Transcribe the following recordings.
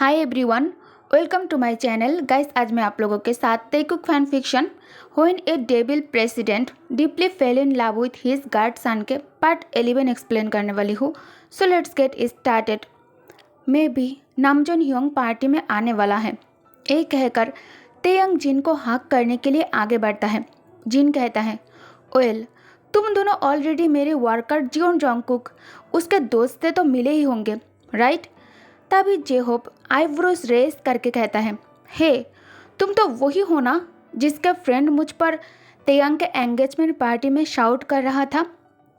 Hi everyone, welcome to my channel. Guys, आज मैं आप लोगों के साथ Taekook fan fiction when a devil president deeply fell in love with his guard son के part 11 explain करने वाली हूँ। So let's get started. मे भी नामजोन ह्योंग पार्टी में आने वाला है, ये कहकर तेयंग जिन को हक करने के लिए आगे बढ़ता है। जिन कहता है, ओएल, तुम दोनों ऑलरेडी मेरे वर्कर जियोन जोंगकुक उसके दोस्त से तो मिले ही होंगे, राइट? तभी जेहोप आईब्रोज रेस करके कहता है, हे, तुम तो वही हो ना जिसके फ्रेंड मुझ पर तेयंग के एंगेजमेंट पार्टी में शाउट कर रहा था।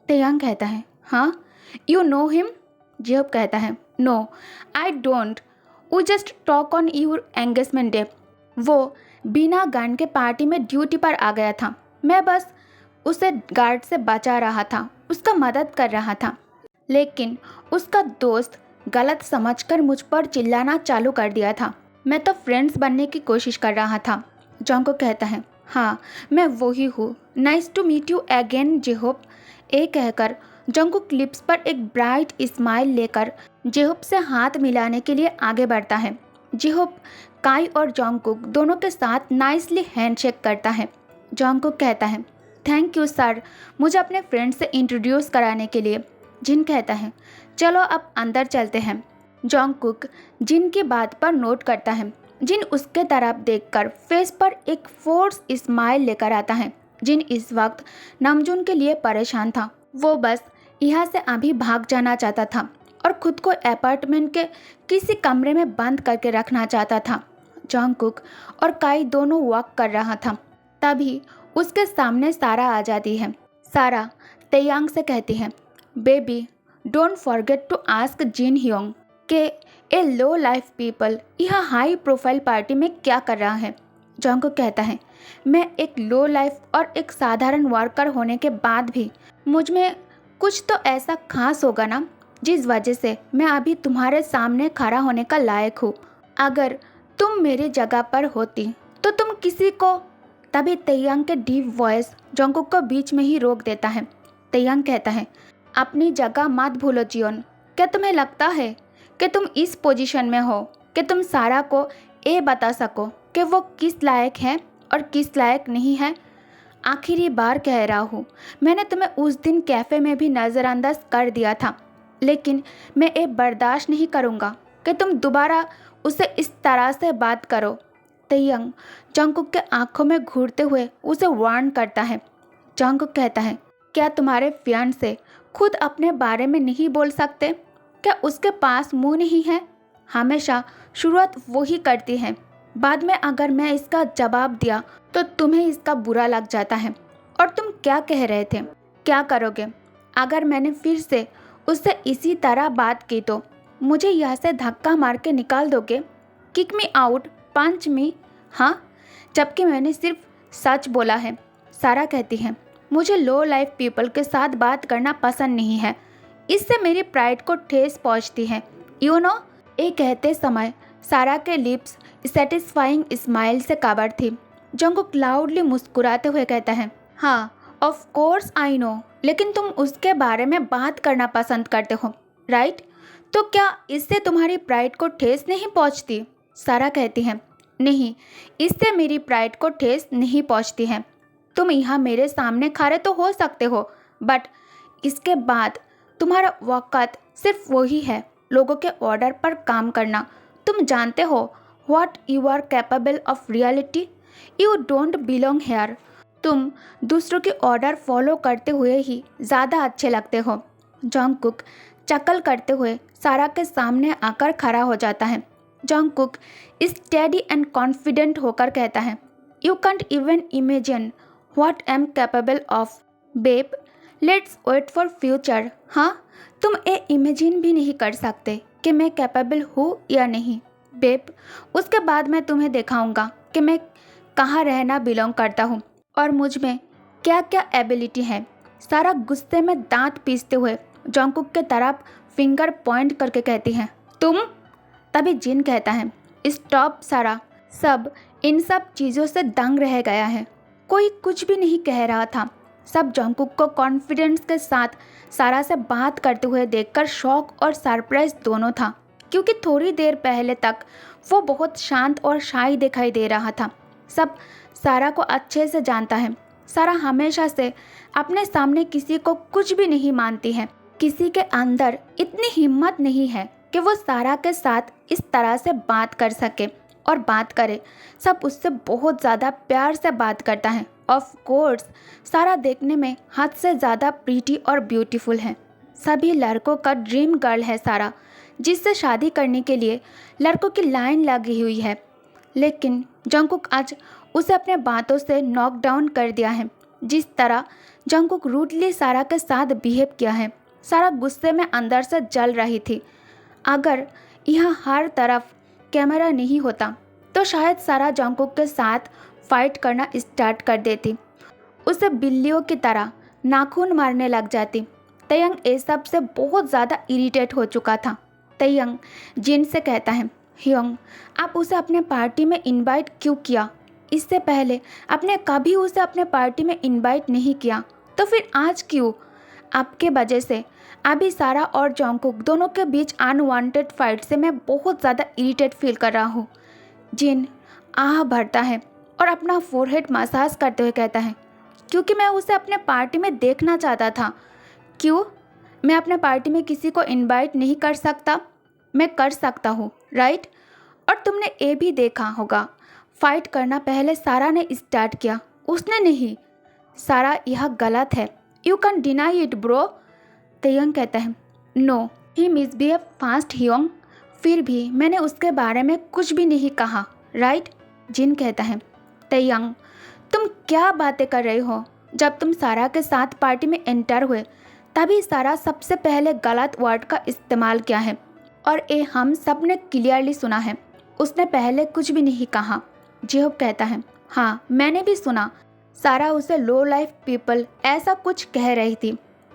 तेयंग कहता है, हाँ, यू नो हिम? जेहोप कहता है, no I don't, we just talk on your engagement day. वो बिना गन के पार्टी में ड्यूटी पर आ गया था, मैं बस उसे गार्ड से बचा रहा था, उसका मदद कर रहा था। लेकिन उसका दोस्त गलत समझकर मुझ पर चिल्लाना चालू कर दिया था। मैं तो फ्रेंड्स बनने की कोशिश कर रहा था। जोंगकुक कहता है, हाँ, मैं वही हूँ, nice to meet you again Jhope. ये कहकर जोंगकुक लिप्स पर एक ब्राइट स्माइल लेकर जेहोप से हाथ मिलाने के लिए आगे बढ़ता है। जेहोप काई और जोंगकुक दोनों के साथ नाइसली हैंडशेक करता है। जोंगकुक कहता है, थैंक यू सर, मुझे अपने फ्रेंड से इंट्रोड्यूस कराने के लिए। जिन कहता है, चलो अब अंदर चलते हैं। जोंगकुक जिन की बात पर नोट करता है। जिन उसके तरफ देखकर फेस पर एक फोर्स स्माइल लेकर आता है। जिन इस वक्त नामजून के लिए परेशान था। वो बस यहाँ से अभी भाग जाना चाहता था और खुद को अपार्टमेंट के किसी कमरे में बंद करके रखना चाहता था। जोंगकुक और काई दोनों वॉक कर रहा था, तभी उसके सामने सारा आ जाती है। सारा तेयांग से कहती है, baby, don't forget to ask Jin hyung के ए लो लाइफ पीपल यहाँ हाई प्रोफाइल पार्टी में क्या कर रहा है। जोंगकुक कहता है, मैं एक लो लाइफ और एक साधारण वर्कर होने के बाद भी मुझ में कुछ तो ऐसा खास होगा ना, जिस वजह से मैं अभी तुम्हारे सामने खड़ा होने का लायक हूँ। अगर तुम मेरी जगह पर होती तो तुम किसी को। तभी तेयांग के डीप वॉइस जोंगकुक को बीच में ही रोक देता है। तेयांग कहता है, अपनी जगह मत भूलो जियोन। क्या तुम्हें लगता है कि तुम इस पोजीशन में हो कि तुम सारा को ये बता सको कि वो किस लायक है और किस लायक नहीं है? आखिरी बार कह रहा हूँ, मैंने तुम्हें उस दिन कैफ़े में भी नज़रअंदाज कर दिया था, लेकिन मैं ये बर्दाश्त नहीं करूँगा कि तुम दोबारा उसे इस तरह से बात करो। तेयंग जोंगकुक के आंखों में घूरते हुए उसे वार्न करता है। जोंगकुक कहता है, क्या तुम्हारे फियांसे खुद अपने बारे में नहीं बोल सकते? क्या उसके पास मुंह नहीं है? हमेशा शुरुआत वो ही करती है, बाद में अगर मैं इसका जवाब दिया तो तुम्हें इसका बुरा लग जाता है। और तुम क्या कह रहे थे? क्या करोगे अगर मैंने फिर से उससे इसी तरह बात की तो? मुझे यहाँ से धक्का मार के निकाल दोगे? किक मी आउट, पंच मी? हाँ, जबकि मैंने सिर्फ सच बोला है। सारा कहती है, मुझे लो लाइफ पीपल के साथ बात करना पसंद नहीं है, इससे मेरी प्राइड को ठेस पहुंचती है, यू नो। ये कहते समय सारा के लिप्स सेटिस्फाइंग स्माइल से कवर थी। जोंगकुक लाउडली मुस्कुराते हुए कहता है, हाँ, ऑफ कोर्स आई नो, लेकिन तुम उसके बारे में बात करना पसंद करते हो, राइट? तो क्या इससे तुम्हारी प्राइड को ठेस नहीं पहुंचती? सारा कहती है, नहीं, इससे मेरी प्राइड को ठेस नहीं पहुंचती है। तुम यहाँ मेरे सामने खड़े तो हो सकते हो, बट इसके बाद तुम्हारा वक़्त सिर्फ वही है, लोगों के ऑर्डर पर काम करना। तुम जानते हो what you are capable of reality? You don't belong here. तुम दूसरों के ऑर्डर फॉलो करते हुए ही ज़्यादा अच्छे लगते हो। जोंगकुक चकल करते हुए सारा के सामने आकर खड़ा हो जाता है। जोंगकुक स्टेडी एंड कॉन्फिडेंट होकर कहता है, you can't even imagine what I am capable of, babe, let's wait for future. हाँ, तुम ये इमेजिन भी नहीं कर सकते कि मैं कैपेबल हूँ या नहीं, बेब। उसके बाद मैं तुम्हें दिखाऊंगा कि मैं कहाँ रहना बिलोंग करता हूँ और मुझ में क्या क्या एबिलिटी है। सारा गुस्से में दांत पीसते हुए जोंगकुक के तरफ फिंगर पॉइंट करके कहती है, तुम? तभी जिन कहता है, स्टॉप सारा, सब इन सब चीज़ों से दंग रह गया है। कोई कुछ भी नहीं कह रहा था। सब जोंगकुक को कॉन्फिडेंस के साथ सारा से बात करते हुए देखकर शॉक और सरप्राइज दोनों था। क्योंकि थोड़ी देर पहले तक वो बहुत शांत और शाय दिखाई दे रहा था। सब सारा को अच्छे से जानता है। सारा हमेशा से अपने सामने किसी को कुछ भी नहीं मानती है। किसी के अंदर इतनी हिम्मत नहीं है कि वो सारा के साथ इस तरह से बात कर सके और बात करे। सब उससे बहुत ज़्यादा प्यार से बात करता है। ऑफ कोर्स सारा देखने में हद से ज़्यादा प्रीटी और ब्यूटीफुल है। सभी लड़कों का ड्रीम गर्ल है सारा, जिससे शादी करने के लिए लड़कों की लाइन लगी हुई है। लेकिन जंगकुक आज उसे अपने बातों से नॉक डाउन कर दिया है। जिस तरह जंगकुक रूडली सारा के साथ बिहेव किया है, सारा गुस्से में अंदर से जल रही थी। अगर यहाँ हर तरफ कैमरा नहीं होता तो शायद सारा जंगकुक के साथ फाइट करना स्टार्ट कर देती, उसे बिल्लियों की तरह नाखून मारने लग जाती। तयंग इस सब से बहुत ज़्यादा इरिटेट हो चुका था। तयंग जिन से कहता है, ह्योंग आप उसे अपने पार्टी में इनवाइट क्यों किया? इससे पहले आपने कभी उसे अपने पार्टी में इनवाइट नहीं किया, तो फिर आज क्यों? आपके वजह से अभी सारा और जंगकुक दोनों के बीच अनवांटेड फाइट से मैं बहुत ज़्यादा इरिटेट फील कर रहा हूँ। जिन आह भरता है और अपना फोरहेड मसाज करते हुए कहता है, क्योंकि मैं उसे अपने पार्टी में देखना चाहता था। क्यों? मैं अपने पार्टी में किसी को इनवाइट नहीं कर सकता? मैं कर सकता हूँ, राइट? और तुमने ये भी देखा होगा, फाइट करना पहले सारा ने स्टार्ट किया, उसने नहीं। सारा यह गलत है। You can deny it bro. Taehyung कहता है, नो ही मिसबिहेव फास्ट ह्योंग। फिर भी मैंने उसके बारे में कुछ भी नहीं कहा, राइट? जिन कहता है, तयंग तुम क्या बातें कर रहे हो? जब तुम सारा के साथ पार्टी में एंटर हुए तभी सारा सबसे पहले गलत वर्ड का इस्तेमाल किया है और ये हम सब ने क्लियरली सुना है। उसने पहले कुछ भी नहीं कहा। जेहोब कहता है, हाँ मैंने भी सुना। सारा उसे लो लाइफ पीपल ऐसा कुछ कह रही थी।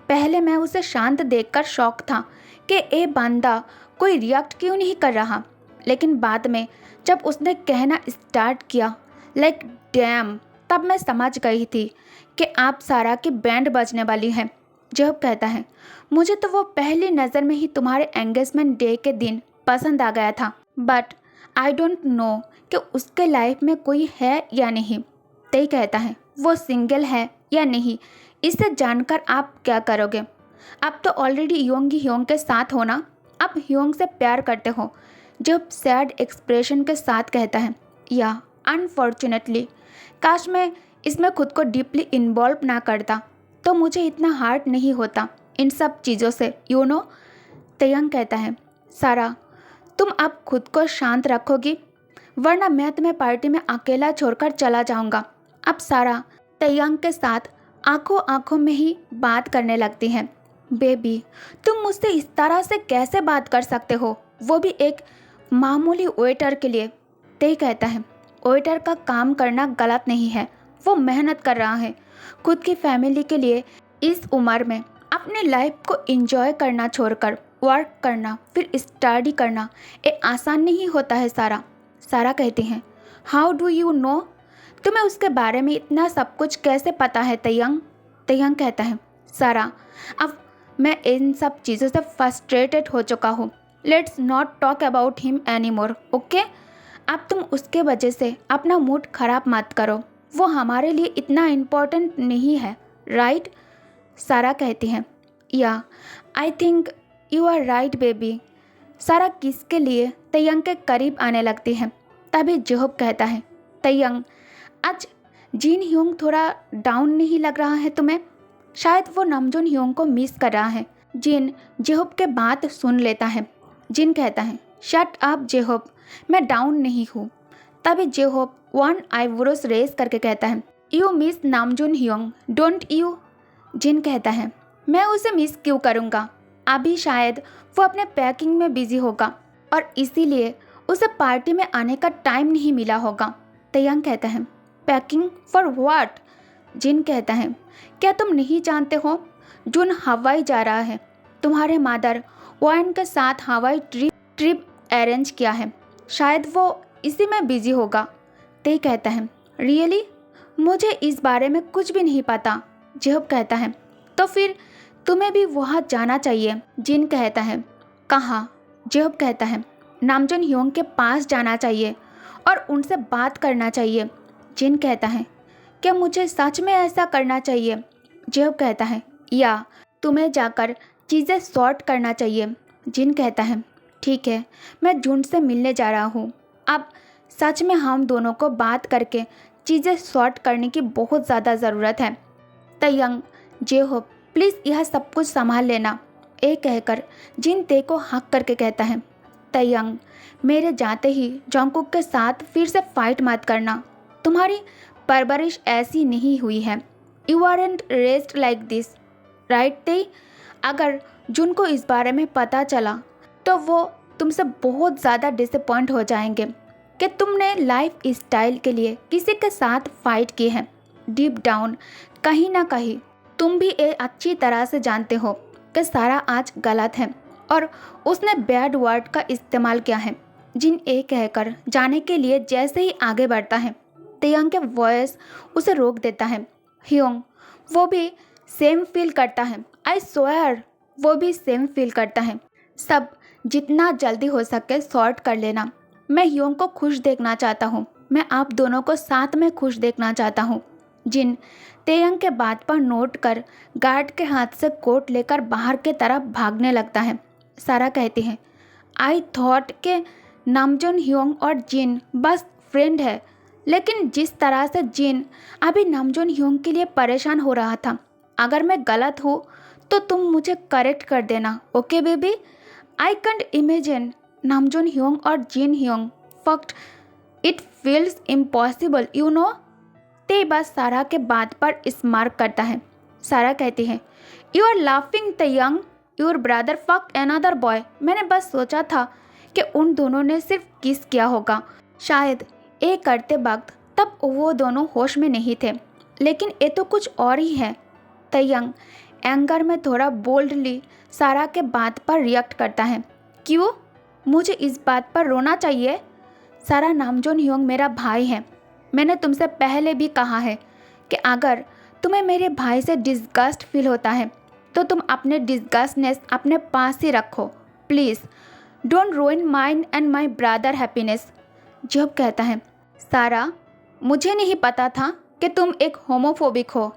पहले मैं उसे शांत देखकर शॉक था कि ये बंदा कोई रिएक्ट क्यों नहीं कर रहा, लेकिन बाद में जब उसने कहना स्टार्ट किया लाइक डैम, तब मैं समझ गई थी कि आप सारा की बैंड बजने वाली है। जेहोब कहता है, मुझे तो वो पहली नज़र में ही तुम्हारे एंगेजमेंट डे के दिन पसंद आ गया था, बट आई डोंट नो कि उसके लाइफ में कोई है या नहीं। तय कहता है, वो सिंगल है या नहीं, इसे जानकर आप क्या करोगे? आप तो ऑलरेडी ह्योंग के साथ हो ना, आप ह्योंग से प्यार करते हो। जब सैड एक्सप्रेशन के साथ कहता है, या अनफॉर्चुनेटली काश मैं इसमें खुद को डीपली इन्वॉल्व ना करता तो मुझे इतना हार्ड नहीं होता इन सब चीज़ों से, यू नो। तयंग कहता है, सारा तुम अब खुद को शांत रखोगी, वरना मैं तुम्हें पार्टी में अकेला छोड़कर चला जाऊंगा। अब सारा तयंग के साथ आंखों आंखों में ही बात करने लगती है। बेबी तुम मुझसे इस तरह से कैसे बात कर सकते हो, वो भी एक मामूली वेटर के लिए। तय कहता है, वेटर का काम करना गलत नहीं है, वो मेहनत कर रहा है खुद की फैमिली के लिए। इस उम्र में अपनी लाइफ को एंजॉय करना छोड़कर वर्क करना फिर स्टडी करना ये आसान नहीं होता है सारा। सारा कहती हैं, हाउ डू यू नो? तुम्हें उसके बारे में इतना सब कुछ कैसे पता है तयंग? तयंग कहता है, सारा अब मैं इन सब चीज़ों से फ्रस्ट्रेटेड हो चुका हूँ। Let's not talk about him any more, okay? अब तुम उसके वजह से अपना मूड खराब मत करो, वो हमारे लिए इतना इम्पोर्टेंट नहीं है, राइट? सारा कहती है, yeah I think you are right baby. Sara किसके लिए तयंग के करीब आने लगती है। तभी जेहोब कहता है, तयंग आज जिन ह्योंग थोड़ा डाउन नहीं लग रहा है तुम्हें? शायद वो नमजून ह्योंग को मिस कर रहा है। जिन जेहोब के बात सुन लेता है। जिन कहता है, शट अप जेहोब, मैं डाउन नहीं हूँ। तभी जेहोब वन आईब्रोज रेस करके कहता है, यू मिस नामजून ह्योंग डोंट यू? जिन कहता है, मैं उसे मिस क्यों करूँगा, अभी शायद वो अपने पैकिंग में बिजी होगा और इसीलिए उसे पार्टी में आने का टाइम नहीं मिला होगा। तयंग कहता है, पैकिंग फॉर व्हाट? जिन कहता है, क्या तुम नहीं जानते हो जून हवाई जा रहा है, तुम्हारे मदर वाइन के साथ हवाई ट्रिप अरेंज किया है, शायद वो इसी में बिजी होगा। तय कहता है, रियली? मुझे इस बारे में कुछ भी नहीं पता। जेहोब कहता है, तो फिर तुम्हें भी वहाँ जाना चाहिए। जिन कहता है, कहाँ? जेहोब कहता है नामजोन ह्योंग के पास जाना चाहिए और उनसे बात करना चाहिए। जिन कहता है क्या मुझे सच में ऐसा करना चाहिए? जेहोब कहता है या तुम्हें जाकर चीज़ें सॉर्ट करना चाहिए। जिन कहता है ठीक है, मैं जून से मिलने जा रहा हूँ। अब सच में हम दोनों को बात करके चीज़ें सॉर्ट करने की बहुत ज़्यादा ज़रूरत है। तयंग जेहोब प्लीज़ यह सब कुछ संभाल लेना, ये कहकर जिन ते को हक करके कहता है तयंग मेरे जाते ही जॉन्गकुक के साथ फिर से फाइट मत करना। तुम्हारी परवरिश ऐसी नहीं हुई है। You aren't raised like this right ते? अगर जुन को इस बारे में पता चला तो वो तुमसे बहुत ज़्यादा डिसअपॉइंट हो जाएंगे कि तुमने लाइफ स्टाइल के लिए किसी के साथ फाइट की है। डीप डाउन कहीं ना कहीं तुम भी ये अच्छी तरह से जानते हो कि सारा आज गलत है और उसने बैड वर्ड का इस्तेमाल किया है। जिन ए कहकर जाने के लिए जैसे ही आगे बढ़ता है तयंग के वॉइस उसे रोक देता है। ह्योंग वो भी सेम फील करता है। आई स्वेयर वो भी सेम फील करता है। सब जितना जल्दी हो सके सॉर्ट कर लेना। मैं ह्योंग को खुश देखना चाहता हूँ। मैं आप दोनों को साथ में खुश देखना चाहता हूँ। जिन तयंग के बात पर नोट कर गार्ड के हाथ से कोट लेकर बाहर के तरफ भागने लगता है। सारा कहती है आई थॉट के नामजोन ह्योंग और जिन बस फ्रेंड है, लेकिन जिस तरह से जिन अभी नामजोन ह्योंग के लिए परेशान हो रहा था, अगर मैं गलत हूँ तो तुम मुझे करेक्ट कर देना, okay baby? I can't imagine Namjoon hyung और Jin hyung fucked it feels impossible you know. ते बस सारा के बात पर स्मार्क करता है। सारा कहती है you are laughing Taeyong, your brother fuck another boy. मैंने बस सोचा था कि उन दोनों ने सिर्फ किस किया होगा, शायद ये करते वक्त तब वो दोनों होश में नहीं थे, लेकिन ये तो कुछ और ही है। तयंग एंगर में थोड़ा बोल्डली सारा के बात पर रिएक्ट करता है। क्यों? मुझे इस बात पर रोना चाहिए? सारा नामजोन ह्योंग मेरा भाई है। मैंने तुमसे पहले भी कहा है कि अगर तुम्हें मेरे भाई से डिस्गस्ट फील होता है तो तुम अपने डिस्गस्टनेस अपने पास ही रखो। Please don't ruin mine and my brother happiness. Jehob कहता है सारा मुझे नहीं पता था कि तुम एक होमोफोबिक हो।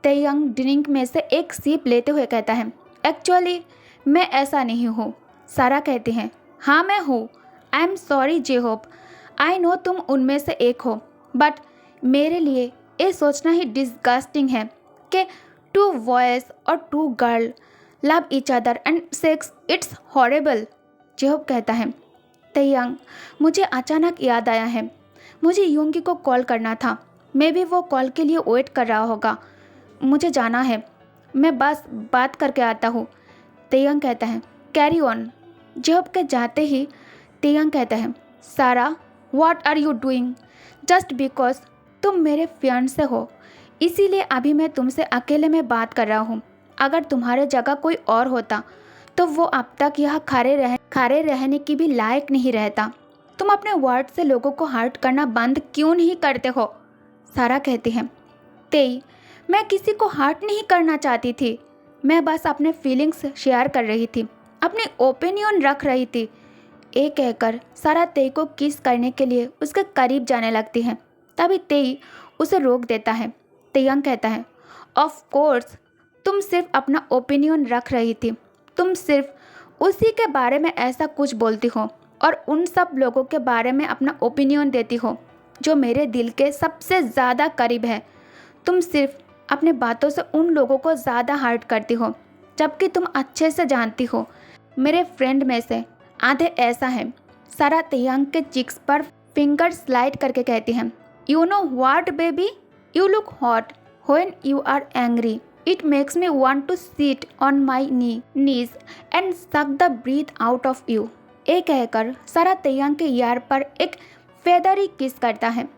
तयंग ड्रिंक में से एक सीप लेते हुए कहता है एक्चुअली मैं ऐसा नहीं हूँ। सारा कहती है हाँ मैं हूँ। I am sorry Jehob, I know तुम उनमें से एक हो, बट मेरे लिए ये सोचना ही डिस्गस्टिंग है कि टू बॉयज़ और two girl love each other and sex, it's horrible. Jehob कहता है तयंग मुझे अचानक याद आया है, मुझे योंगी को कॉल करना था। मे भी वो कॉल के लिए वेट कर रहा होगा। मुझे जाना है, मैं बस बात करके आता हूँ। तयंग कहता है कैरी ऑन। जेहोब के जाते ही तयंग कहता है Sara what are you doing? Just because तुम मेरे फियांसे हो इसीलिए अभी मैं तुमसे अकेले में बात कर रहा हूँ। अगर तुम्हारे जगह कोई और होता तो वो अब तक यहाँ खड़े रहने की भी लायक नहीं रहता। तुम अपने वर्ड से लोगों को हर्ट करना बंद क्यों नहीं करते हो? सारा कहती है तेई मैं किसी को हर्ट नहीं करना चाहती थी, मैं बस अपने फीलिंग्स शेयर कर रही थी, अपनी ओपिनियन रख रही थी। ये कहकर सारा तेई को किस करने के लिए उसके करीब जाने लगती है। तभी तेई उसे रोक देता है। तयंग कहता है ऑफ कोर्स तुम सिर्फ अपना ओपिनियन रख रही थी, तुम सिर्फ उसी के बारे में ऐसा कुछ बोलती हो और उन सब लोगों के बारे में अपना ओपिनियन देती हो जो मेरे दिल के सबसे ज़्यादा करीब है। तुम सिर्फ अपने बातों से उन लोगों को ज़्यादा हर्ट करती हो, जबकि तुम अच्छे से जानती हो मेरे फ्रेंड में से आधे ऐसा है। सारा तयंग के चिक्स पर फिंगर स्लाइड करके कहती है you know what baby, you look hot when you are angry, it makes me want to sit on my knees and suck the breath out of you. ये कहकर सारा तयंग के यार पर एक फेदरी किस करता है,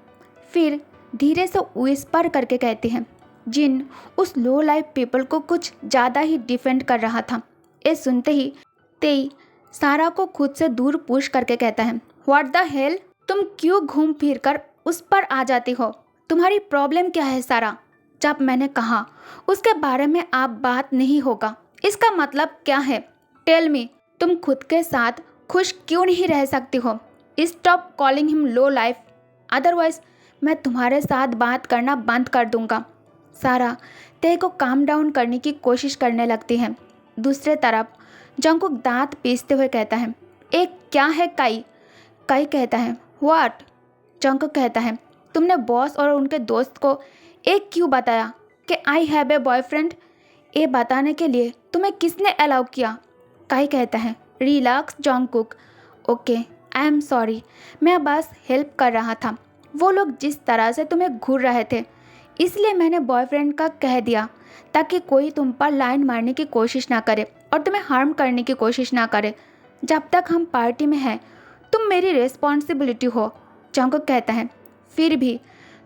फिर धीरे से विस्पर करके कहती है जिन उस लो लाइफ पीपल को कुछ ज़्यादा ही डिफेंड कर रहा था। ये सुनते ही तेई सारा को खुद से दूर पुश करके कहता है व्हाट द हेल, तुम क्यों घूम फिर कर उस पर आ जाती हो? तुम्हारी प्रॉब्लम क्या है सारा? जब मैंने कहा उसके बारे में आप बात नहीं होगा, इसका मतलब क्या है? Tell me. तुम खुद के साथ खुश क्यों नहीं रह सकती हो? स्टॉप कॉलिंग हिम लो लाइफ, अदरवाइज मैं तुम्हारे साथ बात करना बंद कर दूंगा। सारा ते को काम डाउन करने की कोशिश करने लगती है। दूसरे तरफ जंगकुक दांत पीसते हुए कहता है, एक क्या है काई? काई कहता है, व्हाट? जंगकुक कहता है, तुमने बॉस और उनके दोस्त को एक क्यों बताया कि आई हैव ए बॉयफ्रेंड? ये बताने के लिए तुम्हें किसने अलाउ किया? काई कहता है, relax Jungkook, okay I am sorry, मैं बस हेल्प कर रहा था। वो लोग जिस तरह से तुम्हें घूर रहे थे इसलिए मैंने बॉयफ्रेंड का कह दिया ताकि कोई तुम पर लाइन मारने की कोशिश ना करे और तुम्हें हार्म करने की कोशिश ना करे। जब तक हम पार्टी में हैं तुम मेरी रिस्पॉन्सिबिलिटी हो। जंगकुक कहता है, फिर भी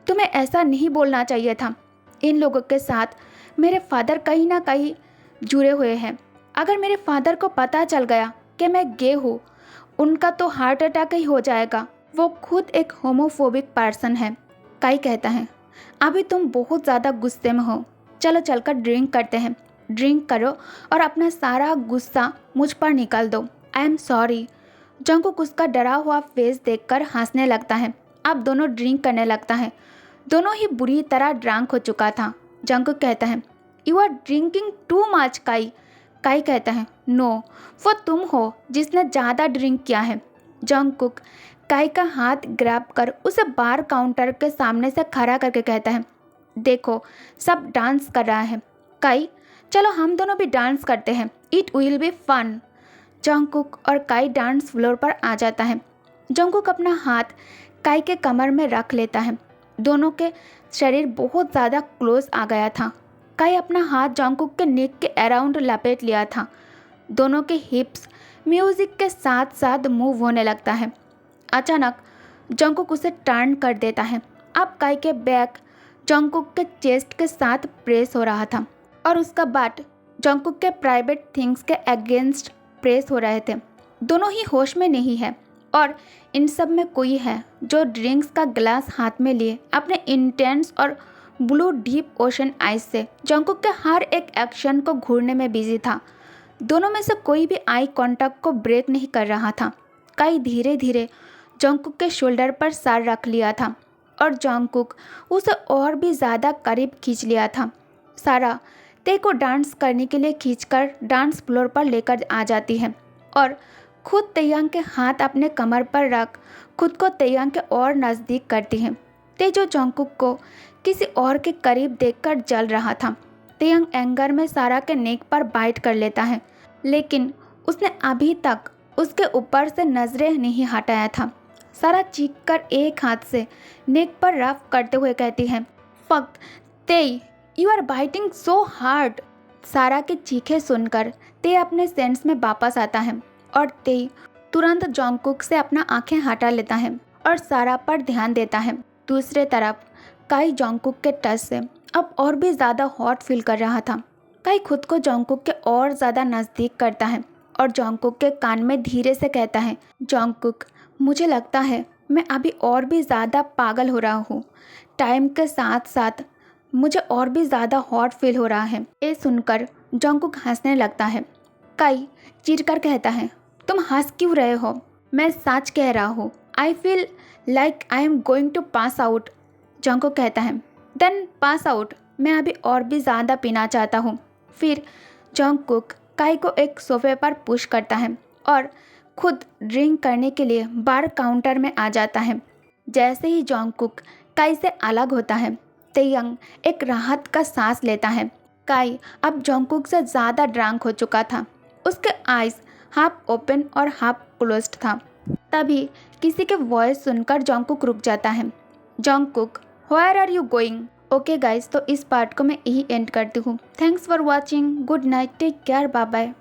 तुम्हें ऐसा नहीं बोलना चाहिए था। इन लोगों के साथ मेरे फादर कहीं ना कहीं जुड़े हुए हैं। अगर मेरे फादर को पता चल गया कि मैं गे हूँ उनका तो हार्ट अटैक ही हो जाएगा। वो खुद एक होमोफोबिक पर्सन है। काई कहता है, अभी तुम बहुत ज़्यादा गुस्से में हो, चलो चलकर ड्रिंक करते हैं। ड्रिंक करो और अपना सारा गुस्सा मुझ पर निकाल दो। आई एम सॉरी। जंगकुक उसका डरा हुआ फेस देखकर हंसने लगता है। अब दोनों ड्रिंक करने लगता है। दोनों ही बुरी तरह ड्रंक हो चुका था। जंगकुक कहता है, you are drinking too much Kai. Kai कहता है, नो, वो तुम हो जिसने ज़्यादा ड्रिंक किया है। जंगकुक काई का हाथ ग्रैब कर उसे बार काउंटर के सामने से खड़ा करके कहता है, देखो सब डांस कर रहा है। काई, चलो हम दोनों भी डांस करते हैं, it will be fun. Jungkook और काई डांस फ्लोर पर आ जाता है। जंगकुक अपना हाथ काई के कमर में रख लेता है। दोनों के शरीर बहुत ज़्यादा क्लोज आ गया था। काई अपना हाथ जंगकुक के नेक के अराउंड लपेट लिया था। दोनों के हिप्स म्यूजिक के साथ साथ मूव होने लगता है। अचानक जंगकुक उसे टर्न कर देता है। अब काई के बैक जंगकुक के चेस्ट के साथ प्रेस हो रहा था और उसका बट जंगकुक के प्राइवेट थिंग्स के अगेंस्ट प्रेस हो रहे थे। दोनों ही होश में नहीं है और इन सब में कोई है जो ड्रिंक्स का ग्लास हाथ में लिए अपने इंटेंस और ब्लू डीप ओशन आइज से जंगकुक के हर एक एक्शन को घूरने में बिजी था। दोनों में से कोई भी आई कांटेक्ट को ब्रेक नहीं कर रहा था। काई धीरे धीरे जंगकुक के शोल्डर पर सर रख लिया था और जंगकुक उसे और भी ज़्यादा करीब खींच लिया था। सारा ते को डांस करने के लिए खींचकर डांस फ्लोर पर लेकर आ जाती है और खुद तेयांग के हाथ अपने कमर पर रख खुद को तेयांग के और नज़दीक करती है। ते जो जंगकुक को किसी और के करीब देखकर जल रहा था। तेयांग एंगर में सारा के नेक पर बाइट कर लेता है, लेकिन उसने अभी तक उसके ऊपर से नजरें नहीं हटाया था। सारा चीख कर एक हाथ से नेक पर रफ करते हुए कहती है, fuck Tae, you are biting so hard. Sara के चीखे सुनकर ते अपने सेंस में वापस आता है और ते तुरंत जंगकुक से अपना आंखें हटा लेता है और सारा पर ध्यान देता है। दूसरे तरफ काई जंगकुक के टच से अब और भी ज़्यादा हॉट फील कर रहा था। काई खुद को जंगकुक के और ज़्यादा नज़दीक करता है और जंगकुक के कान में धीरे से कहता है, जंगकुक, मुझे लगता है मैं अभी और भी ज़्यादा पागल हो रहा हूँ। टाइम के साथ साथ मुझे और भी ज़्यादा हॉट फील हो रहा है। ये सुनकर जंगकुक हंसने लगता है। काई चिढ़कर कहता है, तुम हंस क्यों रहे हो? मैं सच कह रहा हूँ। I feel like I am going to pass out. Jungkook कहता है, देन पास आउट। मैं अभी और भी ज़्यादा पीना चाहता हूँ। फिर जंगकुक काई को एक सोफे पर पुश करता है और खुद ड्रिंक करने के लिए बार काउंटर में आ जाता है। जैसे ही जंगकुक काई से अलग होता है, तेयांग एक राहत का सांस लेता है। काई अब जंगकुक से ज़्यादा ड्रंक हो चुका था। उसके आइज़ हाफ ओपन और हाफ क्लोज्ड था। तभी किसी के वॉइस सुनकर जंगकुक रुक जाता है। Jungkook, where are you going? Okay guys, तो इस पार्ट को मैं यही एंड करती हूँ। Thanks for watching. Good night, take care, bye bye.